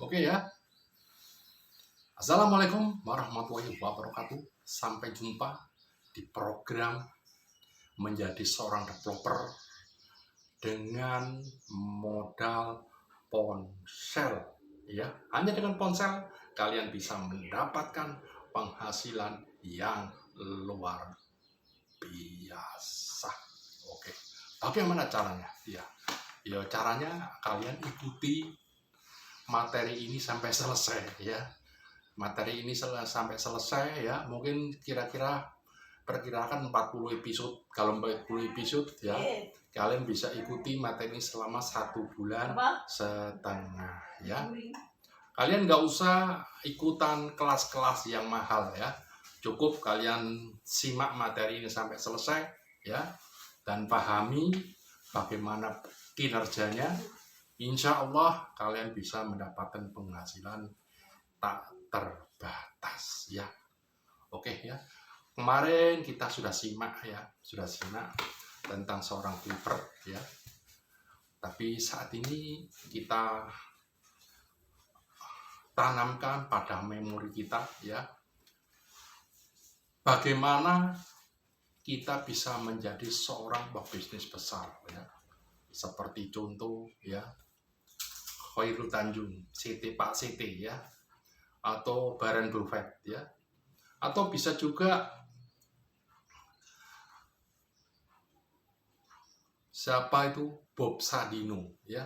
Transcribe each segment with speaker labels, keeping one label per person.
Speaker 1: Oke ya. Assalamualaikum warahmatullahi wabarakatuh. Sampai jumpa di program menjadi seorang developer dengan modal ponsel. Ya, hanya dengan ponsel kalian bisa mendapatkan penghasilan yang luar biasa. Oke. Bagaimana caranya? Ya caranya kalian ikuti materi ini sampai selesai ya. Materi ini sampai selesai ya. Mungkin kira-kira perkirakan 40 episode. Kalau 40 episode ya, kalian bisa ikuti materi ini selama 1,5 bulan ya. Kalian nggak usah ikutan kelas-kelas yang mahal ya. Cukup kalian simak materi ini sampai selesai ya, dan pahami bagaimana kinerjanya. Insya Allah kalian bisa mendapatkan penghasilan tak terbatas ya. Oke ya. Kemarin kita sudah simak tentang seorang flipper ya. Tapi saat ini kita tanamkan pada memori kita ya. Bagaimana kita bisa menjadi seorang pebisnis besar ya. Seperti contoh ya, Khairul Tanjung, Pak CT ya, atau Warren Buffett ya, atau bisa juga siapa itu, Bob Sadino ya.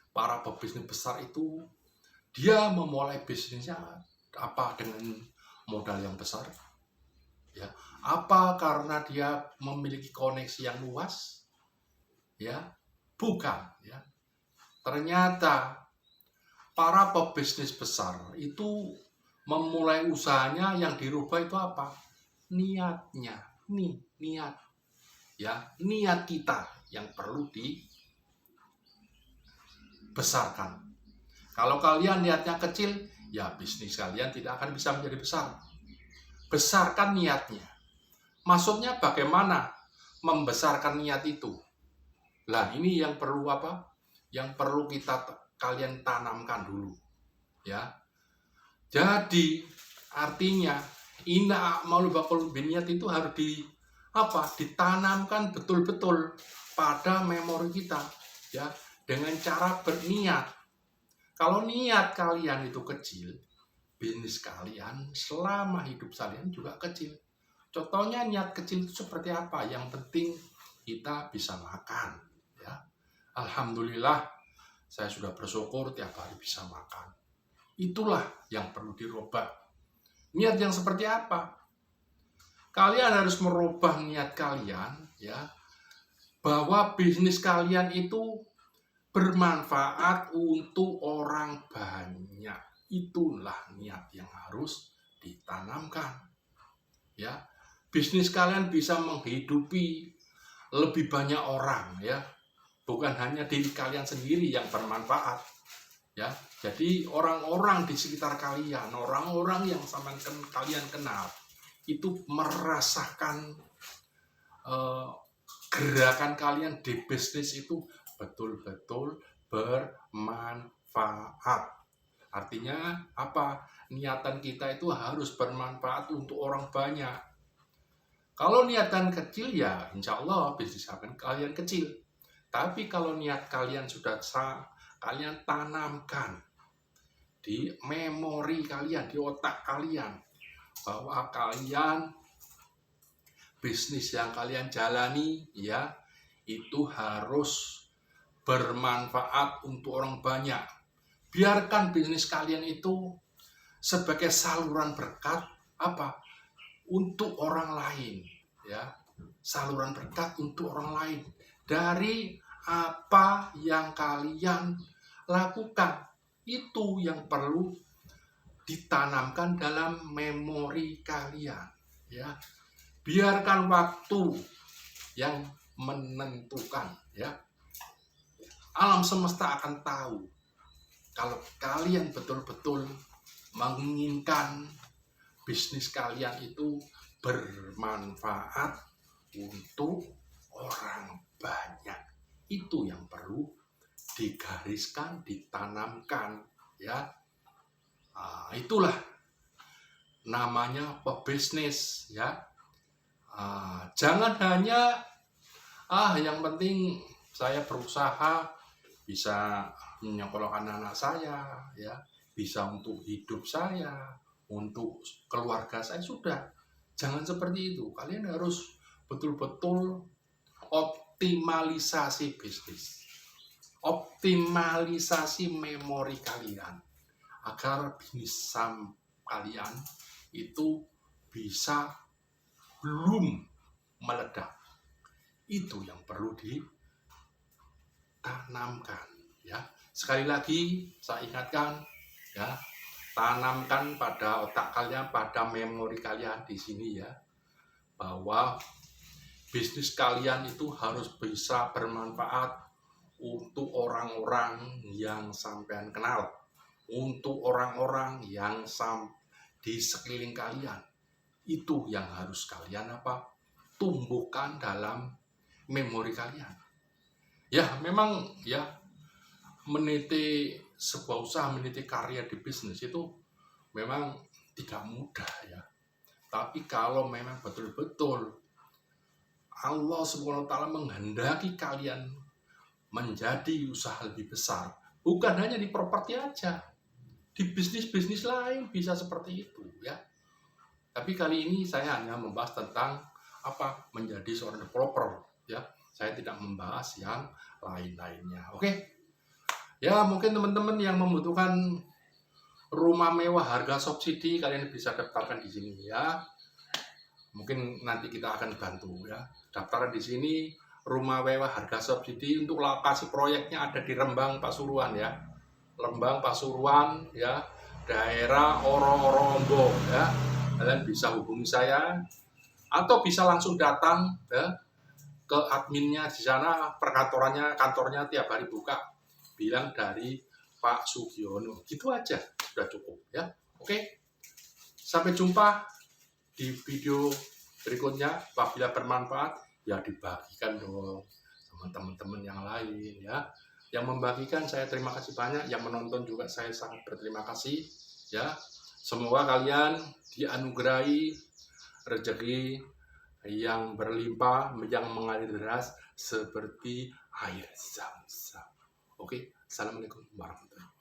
Speaker 1: Para pebisnis besar itu dia memulai bisnisnya apa dengan modal yang besar ya, apa karena dia memiliki koneksi yang luas ya, bukan ya. Ternyata para pebisnis besar itu memulai usahanya yang dirubah itu apa? Niatnya. Niat ya, niat kita yang perlu dibesarkan. Kalau kalian niatnya kecil, ya bisnis kalian tidak akan bisa menjadi besar. Besarkan niatnya. Maksudnya bagaimana membesarkan niat itu? Lah ini yang perlu apa? Yang perlu kalian tanamkan dulu ya. Jadi artinya ina maulu bakul biniat itu harus ditanamkan betul-betul pada memori kita ya, dengan cara berniat. Kalau niat kalian itu kecil, bisnis kalian selama hidup kalian juga kecil. Contohnya niat kecil itu seperti apa? Yang penting kita bisa makan ya. Alhamdulillah saya sudah bersyukur tiap hari bisa makan. Itulah yang perlu dirubah. Niat yang seperti apa? Kalian harus merubah niat kalian ya, bahwa bisnis kalian itu bermanfaat untuk orang banyak. Itulah niat yang harus ditanamkan ya. Bisnis kalian bisa menghidupi lebih banyak orang ya, bukan hanya diri kalian sendiri yang bermanfaat ya. Jadi orang-orang di sekitar kalian, orang-orang yang kalian kenal itu merasakan gerakan kalian di bisnis itu betul-betul bermanfaat. Artinya apa? Niatan kita itu harus bermanfaat untuk orang banyak. Kalau niatan kecil ya insya Allah bisnis kalian kecil. Tapi kalau niat kalian sudah kalian tanamkan di memori kalian, di otak kalian, bahwa kalian bisnis yang kalian jalani ya itu harus bermanfaat untuk orang banyak. Biarkan bisnis kalian itu sebagai saluran berkat apa? Untuk orang lain ya. Saluran berkat untuk orang lain dari apa yang kalian lakukan. Itu yang perlu ditanamkan dalam memori kalian ya. Biarkan waktu yang menentukan ya. Alam semesta akan tahu kalau kalian betul-betul menginginkan bisnis kalian itu bermanfaat untuk orang banyak. Itu yang perlu digariskan, ditanamkan ya. Itulah namanya pebisnis ya. Jangan hanya yang penting saya berusaha bisa menyekolahkan anak saya ya, bisa untuk hidup saya, untuk keluarga saya, sudah. Jangan seperti itu. Kalian harus betul-betul optimalisasi bisnis, optimalisasi memori kalian agar bisnis kalian itu bisa belum meledak. Itu yang perlu ditanamkan ya. Sekali lagi saya ingatkan ya, tanamkan pada otak kalian, pada memori kalian di sini ya, bahwa bisnis kalian itu harus bisa bermanfaat untuk orang-orang yang sampean kenal, untuk orang-orang yang di sekeliling kalian. Itu yang harus kalian tumbuhkan dalam memori kalian. Ya, memang ya, meniti sebuah usaha, meniti karya di bisnis itu memang tidak mudah ya. Tapi kalau memang betul-betul Allah SWT menghendaki kalian menjadi usaha lebih besar, bukan hanya di properti aja, di bisnis-bisnis lain bisa seperti itu ya. Tapi kali ini saya hanya membahas tentang menjadi seorang developer ya. Saya tidak membahas yang lain-lainnya. Oke. Ya, mungkin teman-teman yang membutuhkan rumah mewah harga subsidi, kalian bisa daftarkan di sini ya. Mungkin nanti kita akan bantu ya. Daftarkan di sini rumah mewah harga subsidi. Untuk lokasi proyeknya ada di Rembang, Pasuruan ya. Rembang, Pasuruan ya. Daerah Oro-Orombo ya. Kalian bisa hubungi saya atau bisa langsung datang ya ke adminnya di sana, perkantorannya, kantornya tiap hari buka. Bilang dari Pak Sugiono. Gitu aja, sudah cukup ya. Oke. Sampai jumpa di video berikutnya. Apabila bermanfaat, ya dibagikan dong sama teman-teman yang lain ya. Yang membagikan saya terima kasih banyak, yang menonton juga saya sangat berterima kasih ya. Semoga kalian dianugerahi rezeki yang berlimpah, yang mengalir deras seperti air zam-zam. Oke, assalamualaikum warahmatullahi wabarakatuh.